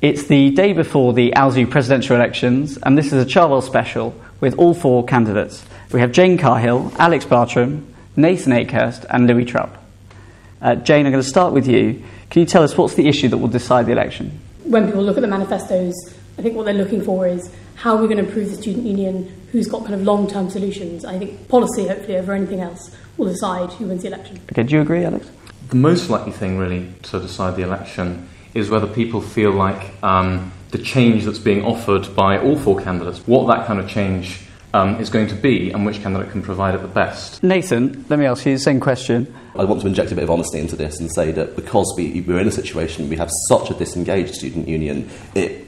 It's the day before the OUSU presidential elections, and this is a Cherwell special with all four candidates. We have Jane Cahill, Alex Bartram, Nathan Akehurst and Louis Trup. Jane, I'm going to start with you. Can you tell us what's the issue that will decide the election? When people look at the manifestos, I think what they're looking for is how we're going to improve the student union, who's got kind of long-term solutions. I think policy, hopefully, over anything else, will decide who wins the election. Okay, do you agree, Alex? The most likely thing, really, to decide the election is whether people feel like the change that's being offered by all four candidates, what that kind of change is going to be and which candidate can provide it the best. Nathan, let me ask you the same question. I want to inject a bit of honesty into this and say that because we're in a situation, we have such a disengaged student union, it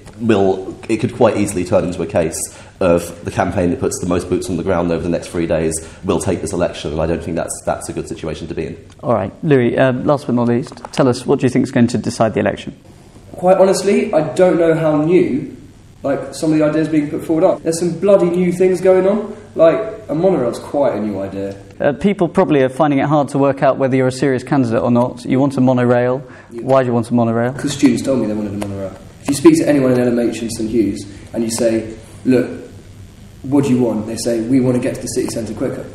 could quite easily turn into a case of the campaign that puts the most boots on the ground over the next 3 days will take this election, and I don't think that's a good situation to be in. All right, Louis, last but not least, tell us, what do you think is going to decide the election? Quite honestly, I don't know how new, some of the ideas being put forward are. There's some bloody new things going on, a monorail's quite a new idea. People probably are finding it hard to work out whether you're a serious candidate or not. You want a monorail. Yeah. Why do you want a monorail? Because students told me they wanted a monorail. If you speak to anyone in LMH in St Hughes and you say, look, what do you want? They say, we want to get to the city centre quicker.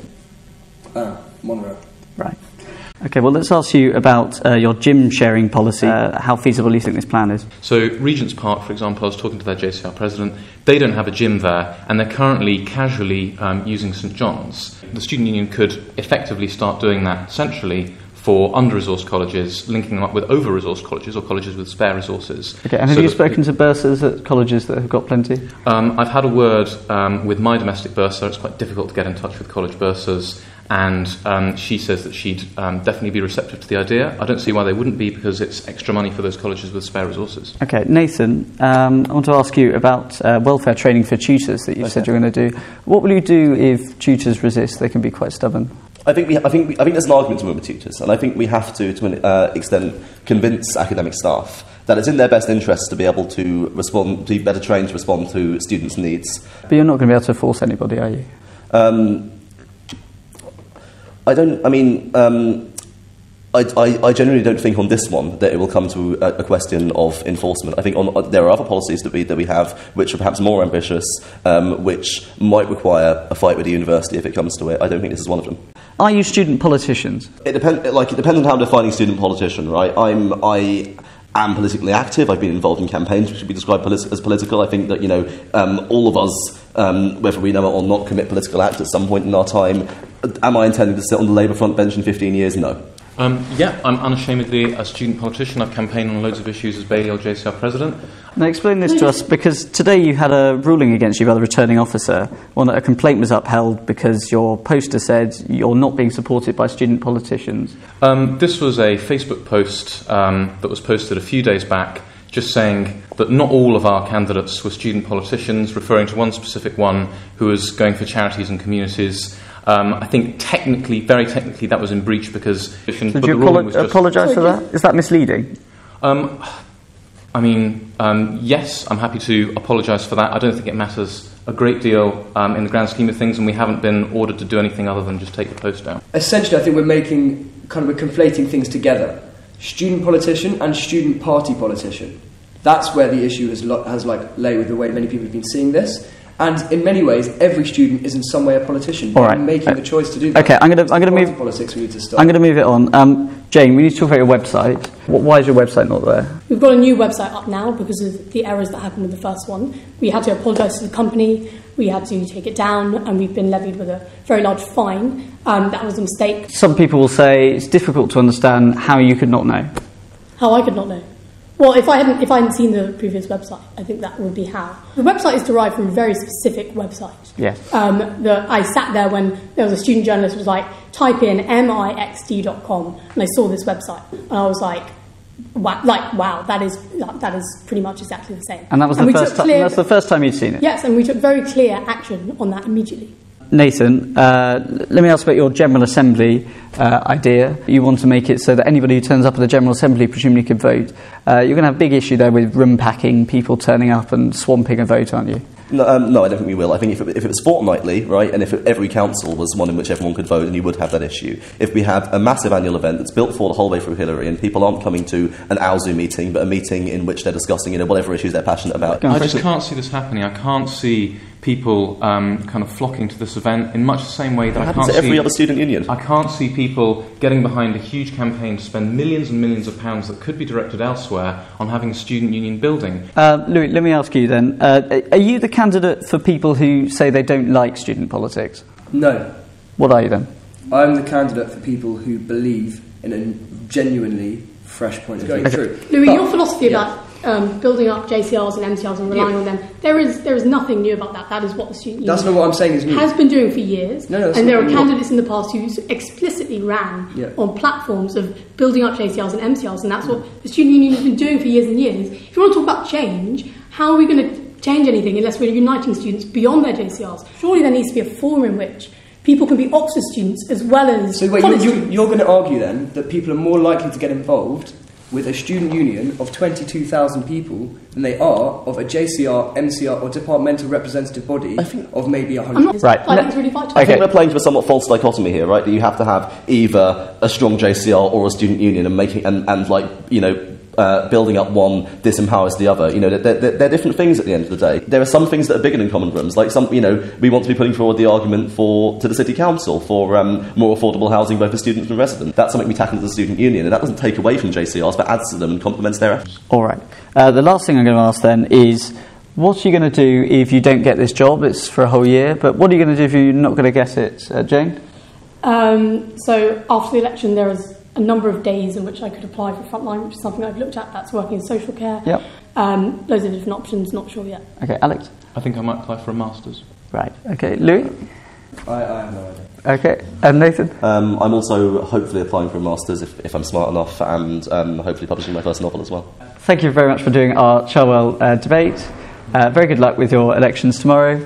Monorail. Right. Okay, well, let's ask you about your gym sharing policy. How feasible do you think this plan is? So Regent's Park, for example, I was talking to their JCR president. They don't have a gym there, and they're currently casually using St John's. The student union could effectively start doing that centrally for under-resourced colleges, linking them up with over-resourced colleges or colleges with spare resources. Okay, and have you spoken to bursars at colleges that have got plenty? I've had a word with my domestic bursar. It's quite difficult to get in touch with college bursars, and she says that she'd definitely be receptive to the idea. I don't see why they wouldn't be, because it's extra money for those colleges with spare resources. Okay, Nathan, I want to ask you about welfare training for tutors that you said you were going to do. What will you do if tutors resist? They can be quite stubborn. I think there's an argument to win with tutors, and I think we have to an extent, convince academic staff that it's in their best interest to be able to respond, to be better trained to respond to students' needs. But you're not going to be able to force anybody, are you? I generally don't think on this one that it will come to a question of enforcement. I think there are other policies that we have which are perhaps more ambitious, which might require a fight with the university if it comes to it. I don't think this is one of them. Are you student politicians? It depends on how defining student politician, right? I am politically active. I've been involved in campaigns which should be described as political. I think that all of us, whether we know it or not, commit political acts at some point in our time. Am I intending to sit on the Labour front bench in 15 years? No. Yeah, I'm unashamedly a student politician. I've campaigned on loads of issues as Bailey or JCR president. Now explain this to us, because today you had a ruling against you by the returning officer, one that a complaint was upheld because your poster said you're not being supported by student politicians. This was a Facebook post that was posted a few days back, just saying that not all of our candidates were student politicians, referring to one specific one who was going for charities and communities. I think very technically, that was in breach because... So do you apologise for that? Is that misleading? Yes, I'm happy to apologise for that. I don't think it matters a great deal in the grand scheme of things, and we haven't been ordered to do anything other than just take the post down. Essentially, I think we're conflating things together. Student politician and student party politician. That's where the issue has lay with the way many people have been seeing this. And in many ways, every student is in some way a politician. All right. Making the choice to do that. Okay, I'm going to move. Politics. We need to stop. I'm going to move it on. Jane, we need to talk about your website. Why is your website not there? We've got a new website up now because of the errors that happened with the first one. We had to apologise to the company. We had to take it down, and we've been levied with a very large fine. That was a mistake. Some people will say it's difficult to understand how you could not know. How I could not know. Well, if I hadn't seen the previous website, I think that would be how. The website is derived from a very specific website. Yes. I sat there when there was a student journalist who was like, type in mixd.com, and I saw this website, and I was like, wow, that is pretty much exactly the same. And that was that's the first time you'd seen it? Yes, and we took very clear action on that immediately. Nathan, let me ask about your General Assembly idea. You want to make it so that anybody who turns up at the General Assembly presumably could vote. You're going to have a big issue there with room packing, people turning up and swamping a vote, aren't you? No, I don't think we will. I think if it was fortnightly, right, and if every council was one in which everyone could vote, then you would have that issue. If we have a massive annual event that's built for the whole way through Hillary, and people aren't coming to an OUSU meeting, but a meeting in which they're discussing, whatever issues they're passionate about. I just can't see this happening. I can't see people kind of flocking to this event in much the same way that I can't see every other student union. I can't see people getting behind a huge campaign to spend millions and millions of pounds that could be directed elsewhere on having a student union building. Louis, let me ask you then, are you the candidate for people who say they don't like student politics? No. What are you then? I'm the candidate for people who believe in a genuinely fresh point of view. True. Louis, your philosophy about building up JCRs and MCRs and relying on them, there is nothing new about that. That is what the student union That's not what I'm saying is new. has been doing for years. No, and there are candidates in the past who explicitly ran on platforms of building up JCRs and MCRs, and that's what the student union has been doing for years and years. If you want to talk about change, how are we going to change anything unless we're uniting students beyond their JCRs? Surely there needs to be a forum in which people can be Oxford students as well as college students. You're going to argue then that people are more likely to get involved with a student union of 22,000 people than they are of a JCR, MCR or departmental representative body of maybe 100. Right. I think it's really vital. I think we're playing to a somewhat false dichotomy here, right? That you have to have either a strong JCR or a student union and making building up one disempowers the other. They're different things at the end of the day. There are some things that are bigger than common rooms. Like we want to be putting forward the argument to the city council for more affordable housing both for students and residents. That's something we tackle as a student union, and that doesn't take away from JCRs, but adds to them and complements their efforts. All right. The last thing I'm going to ask then is, what are you going to do if you don't get this job? It's for a whole year, but what are you going to do if you're not going to get it, Jane? So after the election, there is a number of days in which I could apply for frontline, which is something I've looked at. That's working in social care. Yep. Loads of different options, not sure yet. Okay, Alex? I think I might apply for a master's. Right. Okay, Louis? I have no idea. Okay, and Nathan? I'm also hopefully applying for a master's if I'm smart enough, and hopefully publishing my first novel as well. Thank you very much for doing our Cherwell debate. Very good luck with your elections tomorrow,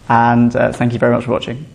and thank you very much for watching.